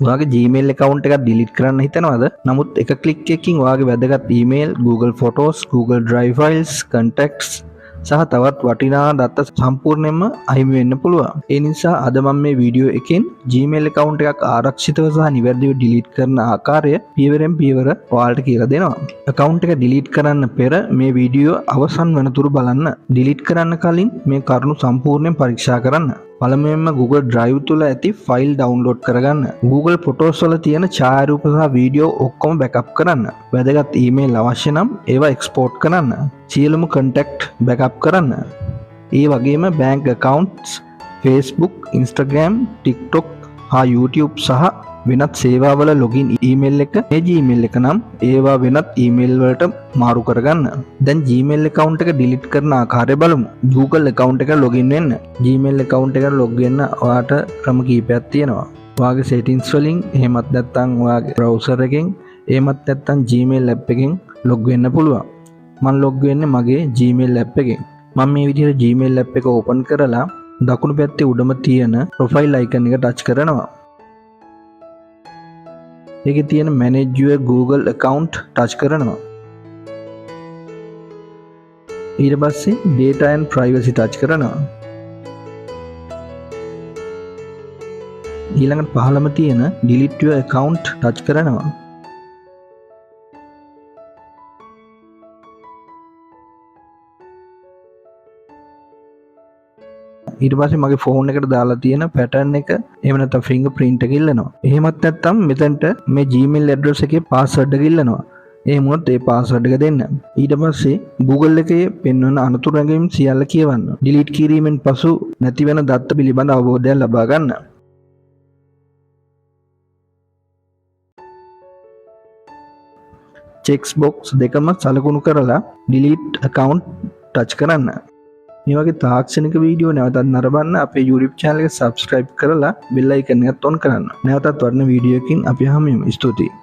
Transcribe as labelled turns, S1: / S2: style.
S1: ඔයාගේ Gmail account එකක් delete කරන්න හිතනවද? නමුත් එක click එකකින් ඔයාගේ වැදගත් email, Google Photos, Google Drive files, contacts සහ තවත් වටිනා data සම්පූර්ණයෙන්ම අහිමි වෙන්න පුළුවන්. ඒ නිසා අද මම මේ වීඩියෝ එකෙන් Gmail account එකක් ආරක්ෂිතව සහ නිවැරදිව delete කරන ආකාරය පියවරෙන් පියවර ඔයාලට කියලා දෙනවා. account එක delete කරන්න පෙර මේ වීඩියෝ අවසන් වෙනතුරු බලන්න. delete කරන්න කලින් මේ කරුණු සම්පූර්ණයෙන් පරීක්ෂා කරන්න. පළමුවෙන්ම Google Drive තුල ඇති ෆයිල් ඩවුන්ලෝඩ් කරගන්න. Google Photos වල තියෙන ඡායාරූප සහ වීඩියෝ ඔක්කොම බෑකප් කරන්න. වැදගත් ඊමේල් අවශ්‍ය නම් ඒවා එක්ස්පෝර්ට් කරන්න. සියලුම contact බෑකප් කරන්න. ඒ වගේම bank accounts, Facebook, Instagram, TikTok හා YouTube සහ වෙනත් සේවාවල login email එක මේ Gmail එක නම් ඒවා වෙනත් email වලට මාරු කරගන්න. දැන් Gmail account එක delete කරන ආකාරය බලමු. Google account එක login වෙන්න. Gmail account එකට log වෙන්න ඔයාට ක්‍රම කීපයක් තියෙනවා. ඔයාගේ settings වලින් එහෙමත් නැත්නම් ඔයාගේ browser එකෙන් එහෙමත් නැත්නම් Gmail app එකෙන් log වෙන්න පුළුවන්. මම log වෙන්නේ මගේ Gmail app එකෙන්. මම මේ විදිහට Gmail app එක open කරලා දකුණු පැත්තේ උඩම තියෙන profile icon එක touch කරනවා. ඒකේ තියෙන manage your Google account touch කරනවා. ඊට පස්සේ data and privacy touch කරනවා. ඊළඟට පහළම තියෙන delete your account touch කරනවා. ඊට පස්සේ මගේ ෆෝන් එකට දාලා තියෙන pattern එක එහෙම නැත්නම් fingerprint එක ඉල්ලනවා. එහෙමත් නැත්නම් මෙතනට මේ Gmail address එකේ password එක ඉල්ලනවා. එහෙම වුණොත් ඒ password එක දෙන්න. ඊට පස්සේ Google එකේ පෙන්වන අනතුරු රැඟීම් සියල්ල කියවන්න. delete කිරීමෙන් පසු නැති වෙන දත්ත පිළිබඳ අවබෝධයක් ලබා ගන්න. checks box දෙකම සලකුණු කරලා delete account touch කරන්න. මේ වගේ තාක්ෂණික වීඩියෝ නැවතත් නරඹන්න අපේ YouTube channel එක subscribe කරලා bell icon එකත් on කරන්න. නැවතත් වටින වීඩියෝ එකකින් අපි හමු. ස්තුතියි.